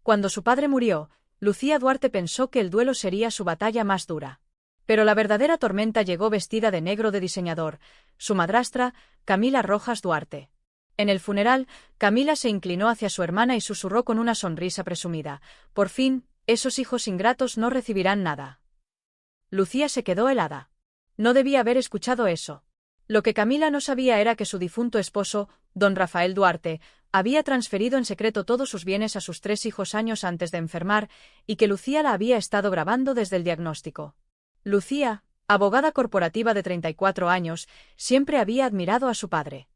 Cuando su padre murió, Lucía Duarte pensó que el duelo sería su batalla más dura. Pero la verdadera tormenta llegó vestida de negro de diseñador, su madrastra, Camila Rojas Duarte. En el funeral, Camila se inclinó hacia su hermana y susurró con una sonrisa presumida: «Por fin, esos hijos ingratos no recibirán nada». Lucía se quedó helada. No debía haber escuchado eso. Lo que Camila no sabía era que su difunto esposo, don Rafael Duarte, había transferido en secreto todos sus bienes a sus 3 hijos años antes de enfermar, y que Lucía la había estado grabando desde el diagnóstico. Lucía, abogada corporativa de 34 años, siempre había admirado a su padre.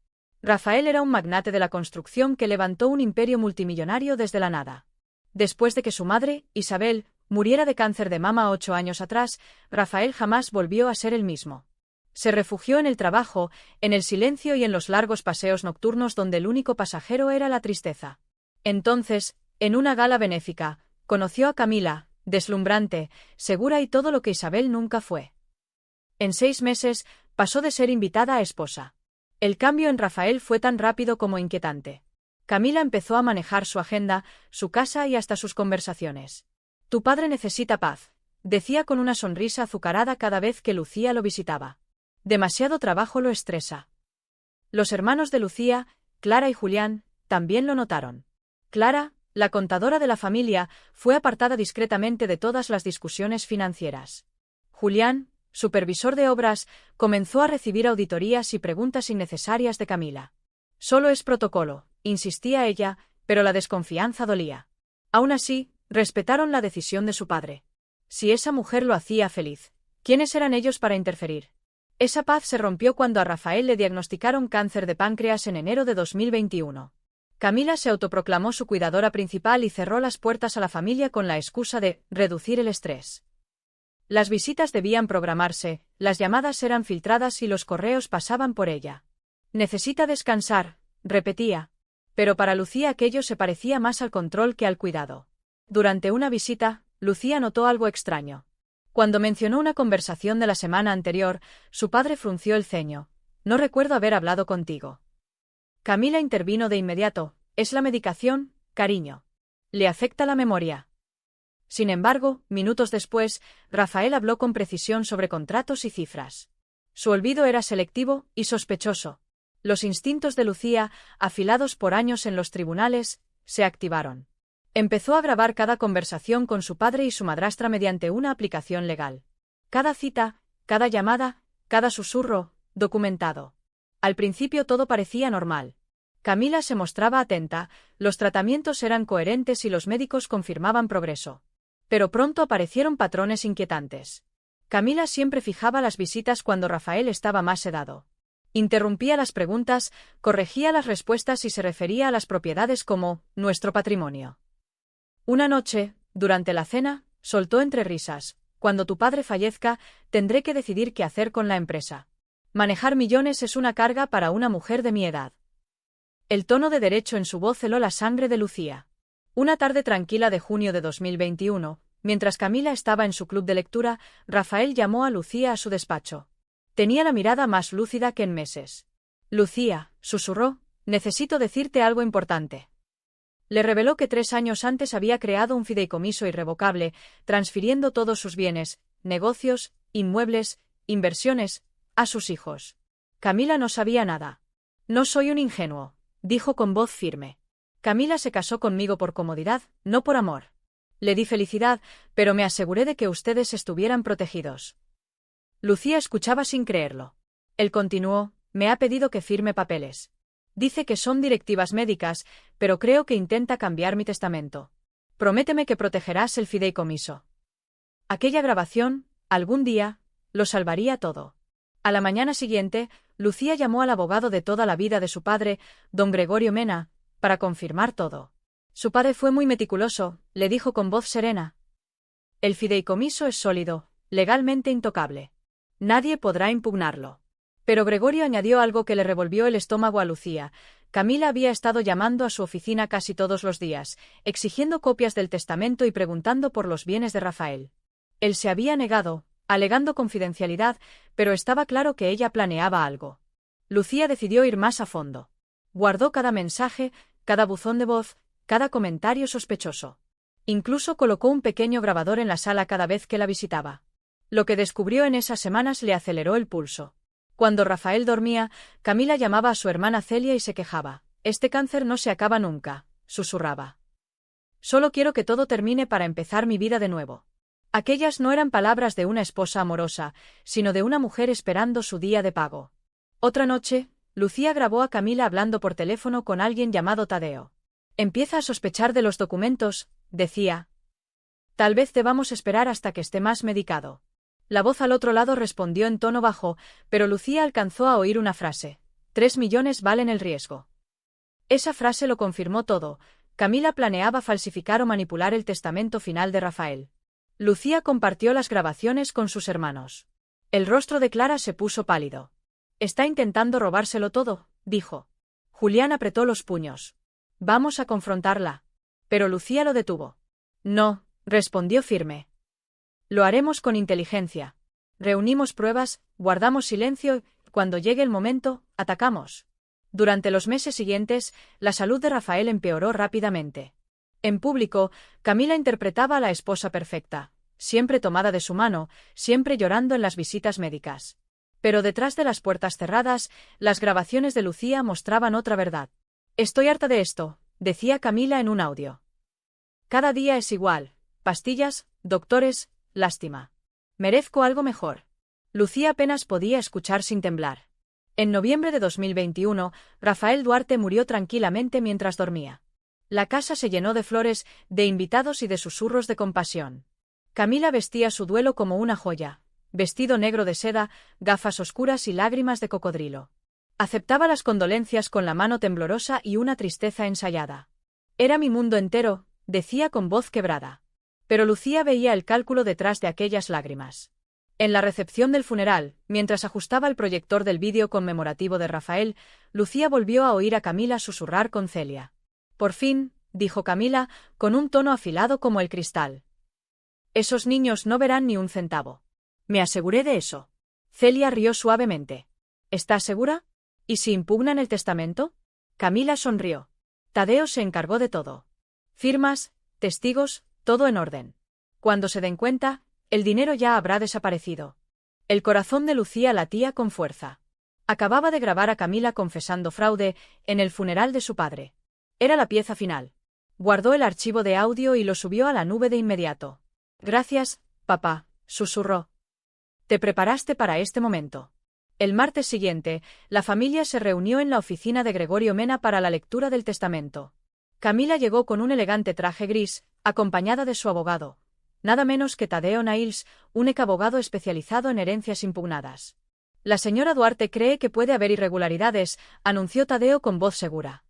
Rafael era un magnate de la construcción que levantó un imperio multimillonario desde la nada. Después de que su madre, Isabel, muriera de cáncer de mama 8 años atrás, Rafael jamás volvió a ser el mismo. Se refugió en el trabajo, en el silencio y en los largos paseos nocturnos donde el único pasajero era la tristeza. Entonces, en una gala benéfica, conoció a Camila, deslumbrante, segura y todo lo que Isabel nunca fue. En 6 meses, pasó de ser invitada a esposa. El cambio en Rafael fue tan rápido como inquietante. Camila empezó a manejar su agenda, su casa y hasta sus conversaciones. «Tu padre necesita paz», decía con una sonrisa azucarada cada vez que Lucía lo visitaba. «Demasiado trabajo lo estresa». Los hermanos de Lucía, Clara y Julián, también lo notaron. Clara, la contadora de la familia, fue apartada discretamente de todas las discusiones financieras. Julián, supervisor de obras, comenzó a recibir auditorías y preguntas innecesarias de Camila. «Solo es protocolo», insistía ella, pero la desconfianza dolía. Aún así, respetaron la decisión de su padre. Si esa mujer lo hacía feliz, ¿quiénes eran ellos para interferir? Esa paz se rompió cuando a Rafael le diagnosticaron cáncer de páncreas en enero de 2021. Camila se autoproclamó su cuidadora principal y cerró las puertas a la familia con la excusa de reducir el estrés. Las visitas debían programarse, las llamadas eran filtradas y los correos pasaban por ella. «Necesita descansar», repetía. Pero para Lucía aquello se parecía más al control que al cuidado. Durante una visita, Lucía notó algo extraño. Cuando mencionó una conversación de la semana anterior, su padre frunció el ceño. «No recuerdo haber hablado contigo». Camila intervino de inmediato. «Es la medicación, cariño. Le afecta la memoria». Sin embargo, minutos después, Rafael habló con precisión sobre contratos y cifras. Su olvido era selectivo y sospechoso. Los instintos de Lucía, afilados por años en los tribunales, se activaron. Empezó a grabar cada conversación con su padre y su madrastra mediante una aplicación legal. Cada cita, cada llamada, cada susurro, documentado. Al principio todo parecía normal. Camila se mostraba atenta, los tratamientos eran coherentes y los médicos confirmaban progreso. Pero pronto aparecieron patrones inquietantes. Camila siempre fijaba las visitas cuando Rafael estaba más sedado. Interrumpía las preguntas, corregía las respuestas y se refería a las propiedades como «nuestro patrimonio». Una noche, durante la cena, soltó entre risas: «Cuando tu padre fallezca, tendré que decidir qué hacer con la empresa. Manejar millones es una carga para una mujer de mi edad». El tono de derecho en su voz heló la sangre de Lucía. Una tarde tranquila de junio de 2021, mientras Camila estaba en su club de lectura, Rafael llamó a Lucía a su despacho. Tenía la mirada más lúcida que en meses. «Lucía», susurró, «necesito decirte algo importante». Le reveló que 3 años antes había creado un fideicomiso irrevocable, transfiriendo todos sus bienes, negocios, inmuebles, inversiones, a sus hijos. Camila no sabía nada. «No soy un ingenuo», dijo con voz firme. «Camila se casó conmigo por comodidad, no por amor. Le di felicidad, pero me aseguré de que ustedes estuvieran protegidos». Lucía escuchaba sin creerlo. Él continuó: «Me ha pedido que firme papeles. Dice que son directivas médicas, pero creo que intenta cambiar mi testamento. Prométeme que protegerás el fideicomiso». Aquella grabación, algún día, lo salvaría todo. A la mañana siguiente, Lucía llamó al abogado de toda la vida de su padre, don Gregorio Mena, para confirmar todo. «Su padre fue muy meticuloso», le dijo con voz serena. «El fideicomiso es sólido, legalmente intocable. Nadie podrá impugnarlo». Pero Gregorio añadió algo que le revolvió el estómago a Lucía. Camila había estado llamando a su oficina casi todos los días, exigiendo copias del testamento y preguntando por los bienes de Rafael. Él se había negado, alegando confidencialidad, pero estaba claro que ella planeaba algo. Lucía decidió ir más a fondo. Guardó cada mensaje, cada buzón de voz, cada comentario sospechoso. Incluso colocó un pequeño grabador en la sala cada vez que la visitaba. Lo que descubrió en esas semanas le aceleró el pulso. Cuando Rafael dormía, Camila llamaba a su hermana Celia y se quejaba. «Este cáncer no se acaba nunca», susurraba. «Solo quiero que todo termine para empezar mi vida de nuevo». Aquellas no eran palabras de una esposa amorosa, sino de una mujer esperando su día de pago. Otra noche, Lucía grabó a Camila hablando por teléfono con alguien llamado Tadeo. «Empieza a sospechar de los documentos», decía. «Tal vez debamos esperar hasta que esté más medicado». La voz al otro lado respondió en tono bajo, pero Lucía alcanzó a oír una frase. 3 millones valen el riesgo. Esa frase lo confirmó todo. Camila planeaba falsificar o manipular el testamento final de Rafael. Lucía compartió las grabaciones con sus hermanos. El rostro de Clara se puso pálido. «Está intentando robárselo todo», dijo. Julián apretó los puños. «Vamos a confrontarla». Pero Lucía lo detuvo. «No», respondió firme. «Lo haremos con inteligencia. Reunimos pruebas, guardamos silencio y, cuando llegue el momento, atacamos». Durante los meses siguientes, la salud de Rafael empeoró rápidamente. En público, Camila interpretaba a la esposa perfecta, siempre tomada de su mano, siempre llorando en las visitas médicas. Pero detrás de las puertas cerradas, las grabaciones de Lucía mostraban otra verdad. «Estoy harta de esto», decía Camila en un audio. «Cada día es igual. Pastillas, doctores, lástima. Merezco algo mejor». Lucía apenas podía escuchar sin temblar. En noviembre de 2021, Rafael Duarte murió tranquilamente mientras dormía. La casa se llenó de flores, de invitados y de susurros de compasión. Camila vestía su duelo como una joya, vestido negro de seda, gafas oscuras y lágrimas de cocodrilo. Aceptaba las condolencias con la mano temblorosa y una tristeza ensayada. «Era mi mundo entero», decía con voz quebrada. Pero Lucía veía el cálculo detrás de aquellas lágrimas. En la recepción del funeral, mientras ajustaba el proyector del vídeo conmemorativo de Rafael, Lucía volvió a oír a Camila susurrar con Celia. «Por fin», dijo Camila, con un tono afilado como el cristal. «Esos niños no verán ni un centavo. Me aseguré de eso». Celia rió suavemente. «¿Estás segura? ¿Y si impugnan el testamento?» Camila sonrió. Tadeo se encargó de todo. Firmas, testigos, todo en orden. Cuando se den cuenta, el dinero ya habrá desaparecido. El corazón de Lucía latía con fuerza. Acababa de grabar a Camila confesando fraude en el funeral de su padre. Era la pieza final. Guardó el archivo de audio y lo subió a la nube de inmediato. «Gracias, papá», susurró. «Te preparaste para este momento». El martes siguiente, la familia se reunió en la oficina de Gregorio Mena para la lectura del testamento. Camila llegó con un elegante traje gris, acompañada de su abogado. Nada menos que Tadeo Nails, un abogado especializado en herencias impugnadas. «La señora Duarte cree que puede haber irregularidades», anunció Tadeo con voz segura.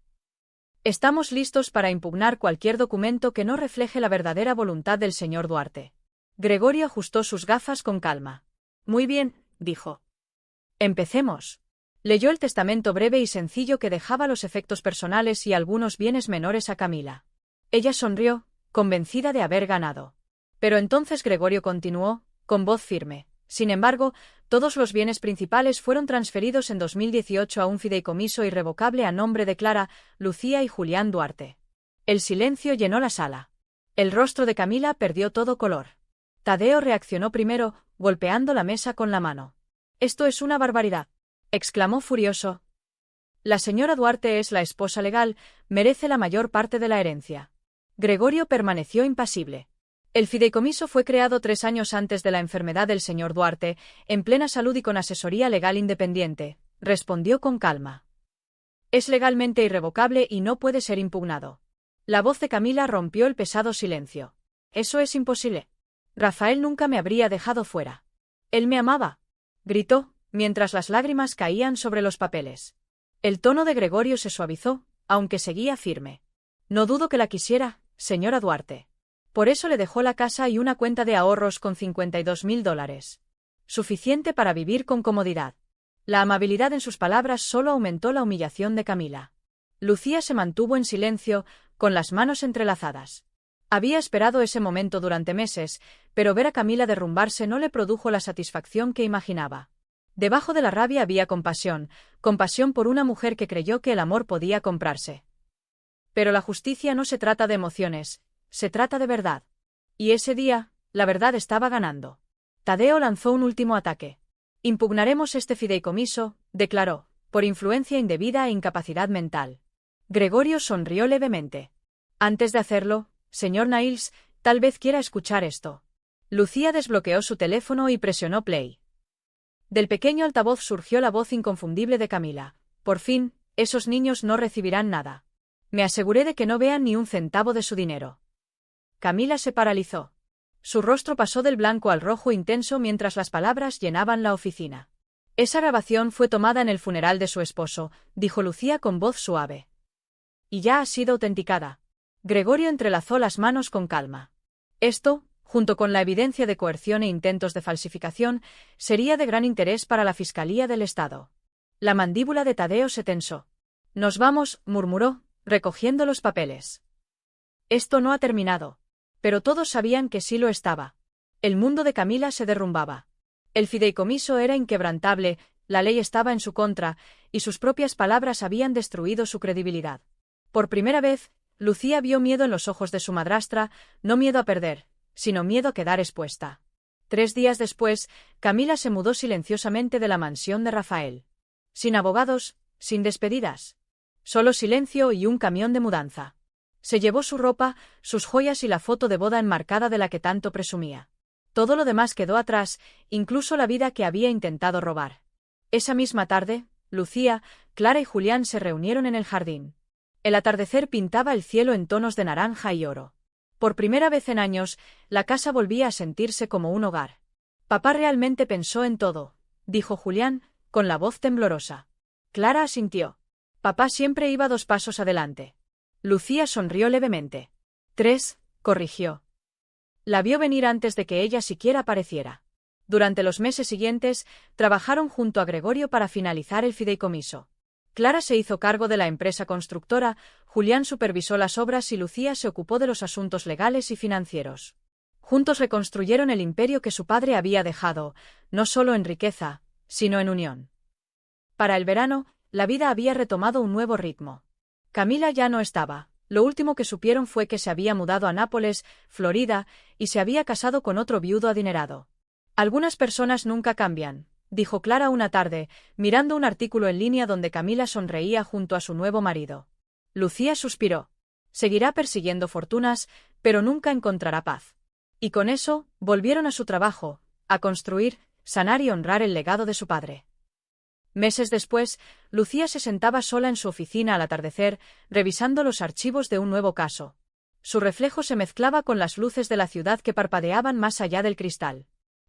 «Estamos listos para impugnar cualquier documento que no refleje la verdadera voluntad del señor Duarte». Gregorio ajustó sus gafas con calma. «Muy bien», dijo. «Empecemos». Leyó el testamento breve y sencillo que dejaba los efectos personales y algunos bienes menores a Camila. Ella sonrió, convencida de haber ganado. Pero entonces Gregorio continuó, con voz firme. «Sin embargo, todos los bienes principales fueron transferidos en 2018 a un fideicomiso irrevocable a nombre de Clara, Lucía y Julián Duarte». El silencio llenó la sala. El rostro de Camila perdió todo color. Tadeo reaccionó primero, golpeando la mesa con la mano. «Esto es una barbaridad», exclamó furioso. «La señora Duarte es la esposa legal, merece la mayor parte de la herencia». Gregorio permaneció impasible. El fideicomiso fue creado 3 años antes de la enfermedad del señor Duarte, en plena salud y con asesoría legal independiente, respondió con calma. «Es legalmente irrevocable y no puede ser impugnado». La voz de Camila rompió el pesado silencio. «Eso es imposible. Rafael nunca me habría dejado fuera. Él me amaba», gritó, mientras las lágrimas caían sobre los papeles. El tono de Gregorio se suavizó, aunque seguía firme. «No dudo que la quisiera, señora Duarte. Por eso le dejó la casa y una cuenta de ahorros con $52.000. Suficiente para vivir con comodidad». La amabilidad en sus palabras solo aumentó la humillación de Camila. Lucía se mantuvo en silencio, con las manos entrelazadas. Había esperado ese momento durante meses, pero ver a Camila derrumbarse no le produjo la satisfacción que imaginaba. Debajo de la rabia había compasión, compasión por una mujer que creyó que el amor podía comprarse. Pero la justicia no se trata de emociones, se trata de verdad. Y ese día, la verdad estaba ganando. Tadeo lanzó un último ataque. Impugnaremos este fideicomiso, declaró, por influencia indebida e incapacidad mental. Gregorio sonrió levemente. Antes de hacerlo, señor Niles, tal vez quiera escuchar esto. Lucía desbloqueó su teléfono y presionó play. Del pequeño altavoz surgió la voz inconfundible de Camila. Por fin, esos niños no recibirán nada. Me aseguré de que no vean ni un centavo de su dinero. Camila se paralizó. Su rostro pasó del blanco al rojo intenso mientras las palabras llenaban la oficina. Esa grabación fue tomada en el funeral de su esposo, dijo Lucía con voz suave. Y ya ha sido autenticada. Gregorio entrelazó las manos con calma. Esto, junto con la evidencia de coerción e intentos de falsificación, sería de gran interés para la Fiscalía del Estado. La mandíbula de Tadeo se tensó. Nos vamos, murmuró, recogiendo los papeles. Esto no ha terminado. Pero todos sabían que sí lo estaba. El mundo de Camila se derrumbaba. El fideicomiso era inquebrantable, la ley estaba en su contra, y sus propias palabras habían destruido su credibilidad. Por primera vez, Lucía vio miedo en los ojos de su madrastra, no miedo a perder, sino miedo a quedar expuesta. 3 días después, Camila se mudó silenciosamente de la mansión de Rafael. Sin abogados, sin despedidas. Solo silencio y un camión de mudanza. Se llevó su ropa, sus joyas y la foto de boda enmarcada de la que tanto presumía. Todo lo demás quedó atrás, incluso la vida que había intentado robar. Esa misma tarde, Lucía, Clara y Julián se reunieron en el jardín. El atardecer pintaba el cielo en tonos de naranja y oro. Por primera vez en años, la casa volvía a sentirse como un hogar. Papá realmente pensó en todo, dijo Julián, con la voz temblorosa. Clara asintió. Papá siempre iba 2 pasos adelante. Lucía sonrió levemente. 3, corrigió. La vio venir antes de que ella siquiera apareciera. Durante los meses siguientes, trabajaron junto a Gregorio para finalizar el fideicomiso. Clara se hizo cargo de la empresa constructora, Julián supervisó las obras y Lucía se ocupó de los asuntos legales y financieros. Juntos reconstruyeron el imperio que su padre había dejado, no solo en riqueza, sino en unión. Para el verano, la vida había retomado un nuevo ritmo. Camila ya no estaba. Lo último que supieron fue que se había mudado a Nápoles, Florida, y se había casado con otro viudo adinerado. Algunas personas nunca cambian, dijo Clara una tarde, mirando un artículo en línea donde Camila sonreía junto a su nuevo marido. Lucía suspiró. Seguirá persiguiendo fortunas, pero nunca encontrará paz. Y con eso, volvieron a su trabajo, a construir, sanar y honrar el legado de su padre. Meses después, Lucía se sentaba sola en su oficina al atardecer, revisando los archivos de un nuevo caso. Su reflejo se mezclaba con las luces de la ciudad que parpadeaban más allá del cristal.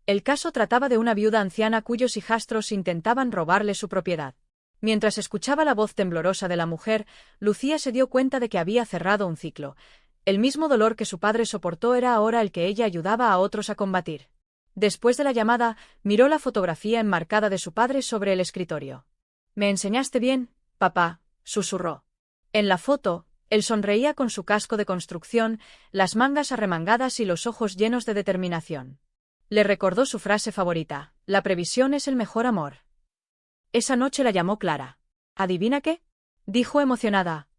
El caso trataba de una viuda anciana cuyos hijastros intentaban robarle su propiedad. Mientras escuchaba la voz temblorosa de la mujer, Lucía se dio cuenta de que había cerrado un ciclo. El mismo dolor que su padre soportó era ahora el que ella ayudaba a otros a combatir. Después de la llamada, miró la fotografía enmarcada de su padre sobre el escritorio. «¿Me enseñaste bien, papá?», susurró. En la foto, él sonreía con su casco de construcción, las mangas arremangadas y los ojos llenos de determinación. Le recordó su frase favorita: «La previsión es el mejor amor». Esa noche la llamó Clara. «¿Adivina qué?», dijo emocionada.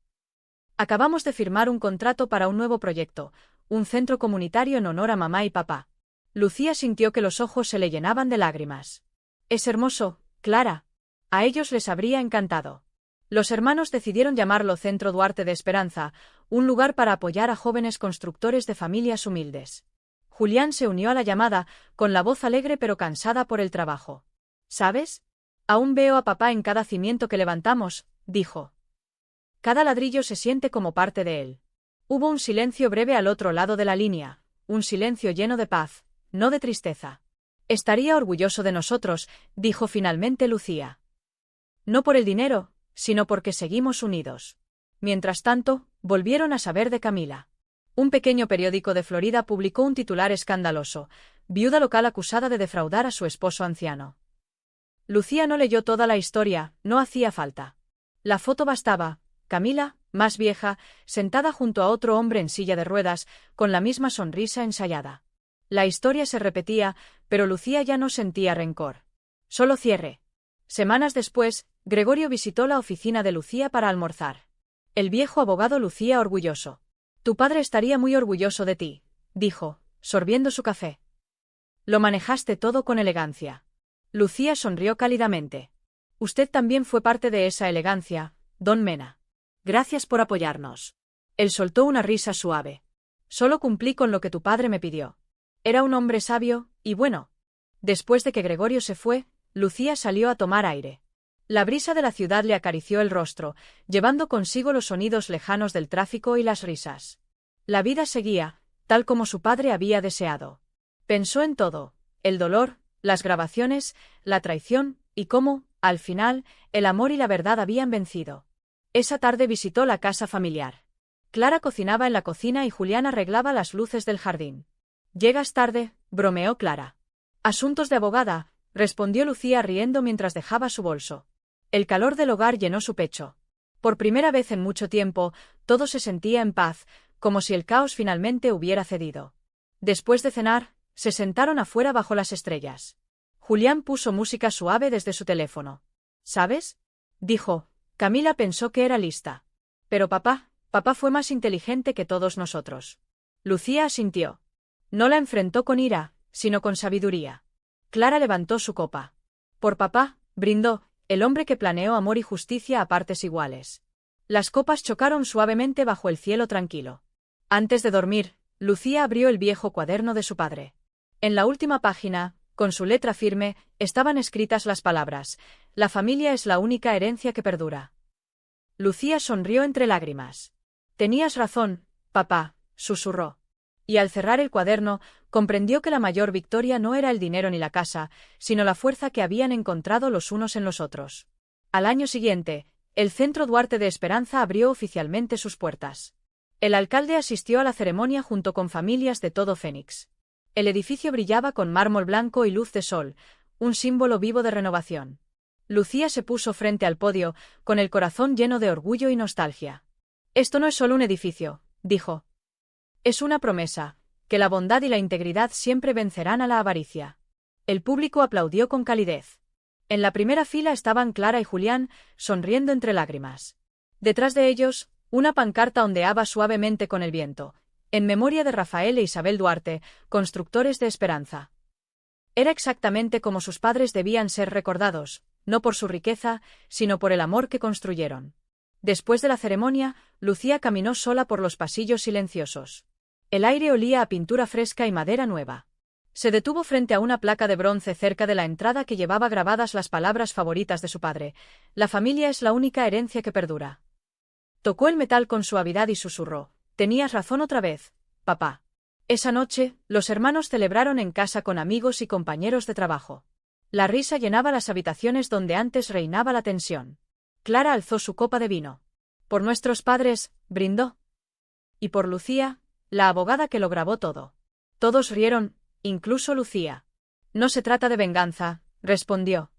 «Acabamos de firmar un contrato para un nuevo proyecto, un centro comunitario en honor a mamá y papá». Lucía sintió que los ojos se le llenaban de lágrimas. «Es hermoso, Clara. A ellos les habría encantado». Los hermanos decidieron llamarlo Centro Duarte de Esperanza, un lugar para apoyar a jóvenes constructores de familias humildes. Julián se unió a la llamada, con la voz alegre pero cansada por el trabajo. «¿Sabes? Aún veo a papá en cada cimiento que levantamos», dijo. «Cada ladrillo se siente como parte de él». Hubo un silencio breve al otro lado de la línea, un silencio lleno de paz, no de tristeza. «Estaría orgulloso de nosotros», dijo finalmente Lucía. «No por el dinero, sino porque seguimos unidos». Mientras tanto, volvieron a saber de Camila. Un pequeño periódico de Florida publicó un titular escandaloso: «Viuda local acusada de defraudar a su esposo anciano». Lucía no leyó toda la historia, no hacía falta. La foto bastaba: Camila, más vieja, sentada junto a otro hombre en silla de ruedas, con la misma sonrisa ensayada. La historia se repetía, pero Lucía ya no sentía rencor. Solo cierre. Semanas después, Gregorio visitó la oficina de Lucía para almorzar. El viejo abogado lucía orgulloso. Tu padre estaría muy orgulloso de ti, dijo, sorbiendo su café. Lo manejaste todo con elegancia. Lucía sonrió cálidamente. Usted también fue parte de esa elegancia, don Mena. Gracias por apoyarnos. Él soltó una risa suave. Solo cumplí con lo que tu padre me pidió. Era un hombre sabio, y bueno. Después de que Gregorio se fue, Lucía salió a tomar aire. La brisa de la ciudad le acarició el rostro, llevando consigo los sonidos lejanos del tráfico y las risas. La vida seguía, tal como su padre había deseado. Pensó en todo, el dolor, las grabaciones, la traición, y cómo, al final, el amor y la verdad habían vencido. Esa tarde visitó la casa familiar. Clara cocinaba en la cocina y Julián arreglaba las luces del jardín. «Llegas tarde», bromeó Clara. «Asuntos de abogada», respondió Lucía riendo mientras dejaba su bolso. El calor del hogar llenó su pecho. Por primera vez en mucho tiempo, todo se sentía en paz, como si el caos finalmente hubiera cedido. Después de cenar, se sentaron afuera bajo las estrellas. Julián puso música suave desde su teléfono. «¿Sabes?», dijo. Camila pensó que era lista. «Pero papá fue más inteligente que todos nosotros». Lucía asintió. No la enfrentó con ira, sino con sabiduría. Clara levantó su copa. «Por papá», brindó, el hombre que planeó amor y justicia a partes iguales. Las copas chocaron suavemente bajo el cielo tranquilo. Antes de dormir, Lucía abrió el viejo cuaderno de su padre. En la última página, con su letra firme, estaban escritas las palabras: «La familia es la única herencia que perdura». Lucía sonrió entre lágrimas. «Tenías razón, papá», susurró. Y al cerrar el cuaderno, comprendió que la mayor victoria no era el dinero ni la casa, sino la fuerza que habían encontrado los unos en los otros. Al año siguiente, el Centro Duarte de Esperanza abrió oficialmente sus puertas. El alcalde asistió a la ceremonia junto con familias de todo Phoenix. El edificio brillaba con mármol blanco y luz de sol, un símbolo vivo de renovación. Lucía se puso frente al podio, con el corazón lleno de orgullo y nostalgia. «Esto no es solo un edificio», dijo. «Es una promesa, que la bondad y la integridad siempre vencerán a la avaricia». El público aplaudió con calidez. En la primera fila estaban Clara y Julián, sonriendo entre lágrimas. Detrás de ellos, una pancarta ondeaba suavemente con el viento: «En memoria de Rafael e Isabel Duarte, constructores de esperanza». Era exactamente como sus padres debían ser recordados, no por su riqueza, sino por el amor que construyeron. Después de la ceremonia, Lucía caminó sola por los pasillos silenciosos. El aire olía a pintura fresca y madera nueva. Se detuvo frente a una placa de bronce cerca de la entrada que llevaba grabadas las palabras favoritas de su padre: «La familia es la única herencia que perdura». Tocó el metal con suavidad y susurró: «Tenías razón otra vez, papá». Esa noche, los hermanos celebraron en casa con amigos y compañeros de trabajo. La risa llenaba las habitaciones donde antes reinaba la tensión. Clara alzó su copa de vino. «Por nuestros padres», brindó. «Y por Lucía», la abogada que lo grabó todo. Todos rieron, incluso Lucía. «No se trata de venganza», respondió.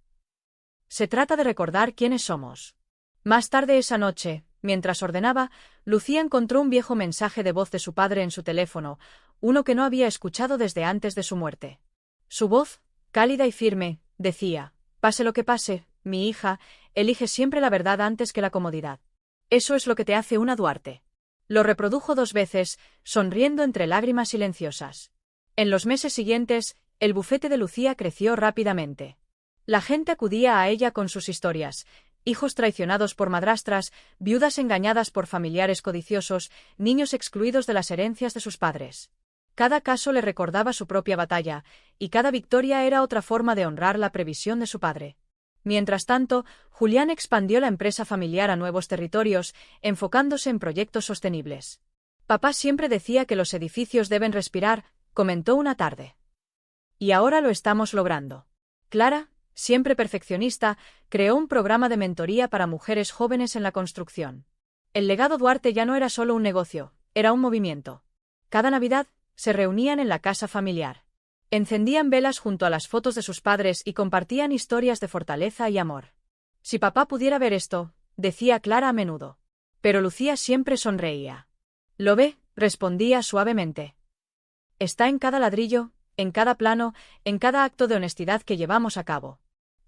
«Se trata de recordar quiénes somos». Más tarde esa noche, mientras ordenaba, Lucía encontró un viejo mensaje de voz de su padre en su teléfono, uno que no había escuchado desde antes de su muerte. Su voz, cálida y firme, decía: «Pase lo que pase, mi hija, elige siempre la verdad antes que la comodidad. Eso es lo que te hace una Duarte». Lo reprodujo 2 veces, sonriendo entre lágrimas silenciosas. En los meses siguientes, el bufete de Lucía creció rápidamente. La gente acudía a ella con sus historias: hijos traicionados por madrastras, viudas engañadas por familiares codiciosos, niños excluidos de las herencias de sus padres. Cada caso le recordaba su propia batalla, y cada victoria era otra forma de honrar la previsión de su padre. Mientras tanto, Julián expandió la empresa familiar a nuevos territorios, enfocándose en proyectos sostenibles. «Papá siempre decía que los edificios deben respirar», comentó una tarde. «Y ahora lo estamos logrando». Clara, siempre perfeccionista, creó un programa de mentoría para mujeres jóvenes en la construcción. El legado Duarte ya no era solo un negocio, era un movimiento. Cada Navidad, se reunían en la casa familiar. Encendían velas junto a las fotos de sus padres y compartían historias de fortaleza y amor. «Si papá pudiera ver esto», decía Clara a menudo. Pero Lucía siempre sonreía. «Lo ve», respondía suavemente. «Está en cada ladrillo, en cada plano, en cada acto de honestidad que llevamos a cabo».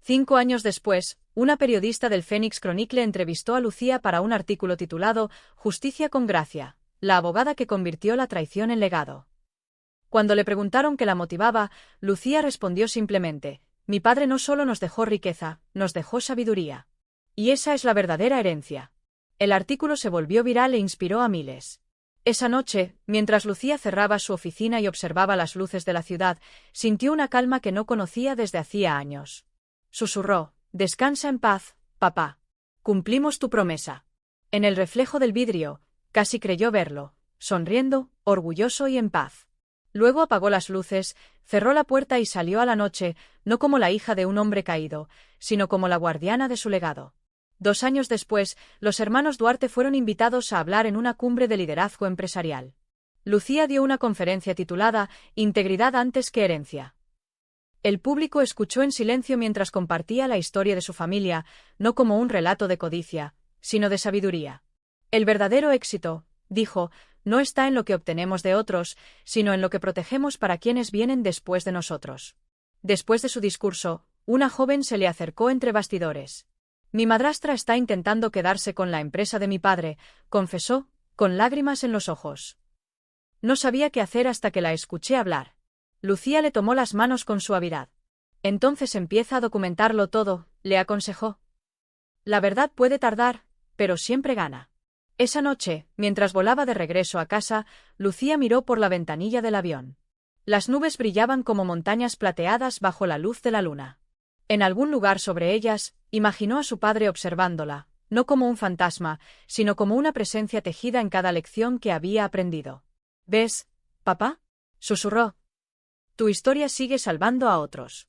5 años después, una periodista del Phoenix Chronicle entrevistó a Lucía para un artículo titulado «Justicia con gracia», la abogada que convirtió la traición en legado. Cuando le preguntaron qué la motivaba, Lucía respondió simplemente: mi padre no solo nos dejó riqueza, nos dejó sabiduría. Y esa es la verdadera herencia. El artículo se volvió viral e inspiró a miles. Esa noche, mientras Lucía cerraba su oficina y observaba las luces de la ciudad, sintió una calma que no conocía desde hacía años. Susurró: descansa en paz, papá. Cumplimos tu promesa. En el reflejo del vidrio, casi creyó verlo, sonriendo, orgulloso y en paz. Luego apagó las luces, cerró la puerta y salió a la noche, no como la hija de un hombre caído, sino como la guardiana de su legado. 2 años después, los hermanos Duarte fueron invitados a hablar en una cumbre de liderazgo empresarial. Lucía dio una conferencia titulada Integridad antes que herencia. El público escuchó en silencio mientras compartía la historia de su familia, no como un relato de codicia, sino de sabiduría. El verdadero éxito, dijo, no está en lo que obtenemos de otros, sino en lo que protegemos para quienes vienen después de nosotros. Después de su discurso, una joven se le acercó entre bastidores. Mi madrastra está intentando quedarse con la empresa de mi padre, confesó, con lágrimas en los ojos. No sabía qué hacer hasta que la escuché hablar. Lucía le tomó las manos con suavidad. Entonces empieza a documentarlo todo, le aconsejó. La verdad puede tardar, pero siempre gana. Esa noche, mientras volaba de regreso a casa, Lucía miró por la ventanilla del avión. Las nubes brillaban como montañas plateadas bajo la luz de la luna. En algún lugar sobre ellas, imaginó a su padre observándola, no como un fantasma, sino como una presencia tejida en cada lección que había aprendido. ¿Ves, papá?, susurró. Tu historia sigue salvando a otros.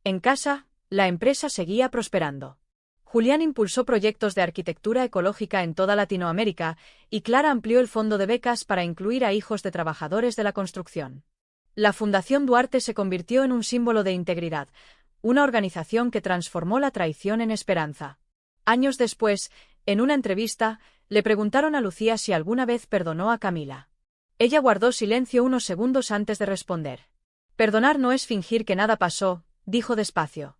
En casa, la empresa seguía prosperando. Julián impulsó proyectos de arquitectura ecológica en toda Latinoamérica, y Clara amplió el fondo de becas para incluir a hijos de trabajadores de la construcción. La Fundación Duarte se convirtió en un símbolo de integridad, una organización que transformó la traición en esperanza. Años después, en una entrevista, le preguntaron a Lucía si alguna vez perdonó a Camila. Ella guardó silencio unos segundos antes de responder. Perdonar no es fingir que nada pasó, dijo despacio.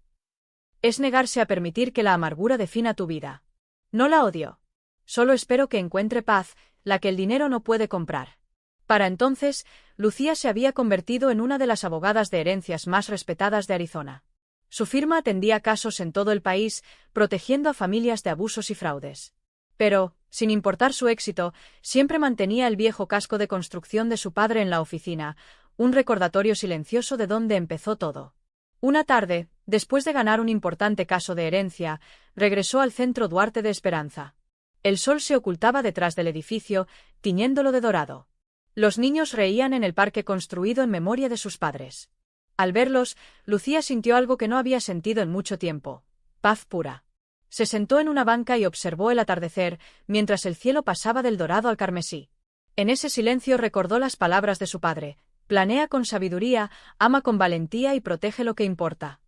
Es negarse a permitir que la amargura defina tu vida. No la odio. Solo espero que encuentre paz, la que el dinero no puede comprar. Para entonces, Lucía se había convertido en una de las abogadas de herencias más respetadas de Arizona. Su firma atendía casos en todo el país, protegiendo a familias de abusos y fraudes. Pero, sin importar su éxito, siempre mantenía el viejo casco de construcción de su padre en la oficina, un recordatorio silencioso de dónde empezó todo. Una tarde, después de ganar un importante caso de herencia, regresó al Centro Duarte de Esperanza. El sol se ocultaba detrás del edificio, tiñéndolo de dorado. Los niños reían en el parque construido en memoria de sus padres. Al verlos, Lucía sintió algo que no había sentido en mucho tiempo: paz pura. Se sentó en una banca y observó el atardecer, mientras el cielo pasaba del dorado al carmesí. En ese silencio recordó las palabras de su padre: planea con sabiduría, ama con valentía y protege lo que importa.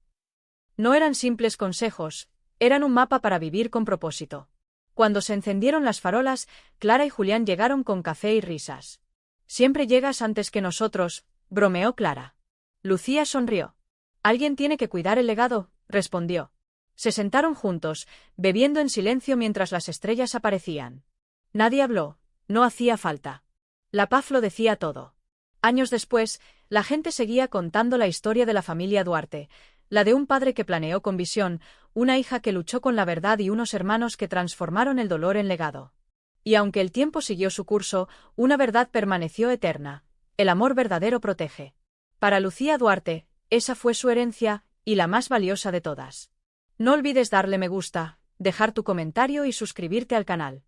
No eran simples consejos, eran un mapa para vivir con propósito. Cuando se encendieron las farolas, Clara y Julián llegaron con café y risas. Siempre llegas antes que nosotros, bromeó Clara. Lucía sonrió. Alguien tiene que cuidar el legado, respondió. Se sentaron juntos, bebiendo en silencio mientras las estrellas aparecían. Nadie habló, no hacía falta. La paz lo decía todo. Años después, la gente seguía contando la historia de la familia Duarte, la de un padre que planeó con visión, una hija que luchó con la verdad y unos hermanos que transformaron el dolor en legado. Y aunque el tiempo siguió su curso, una verdad permaneció eterna: el amor verdadero protege. Para Lucía Duarte, esa fue su herencia, y la más valiosa de todas. No olvides darle me gusta, dejar tu comentario y suscribirte al canal.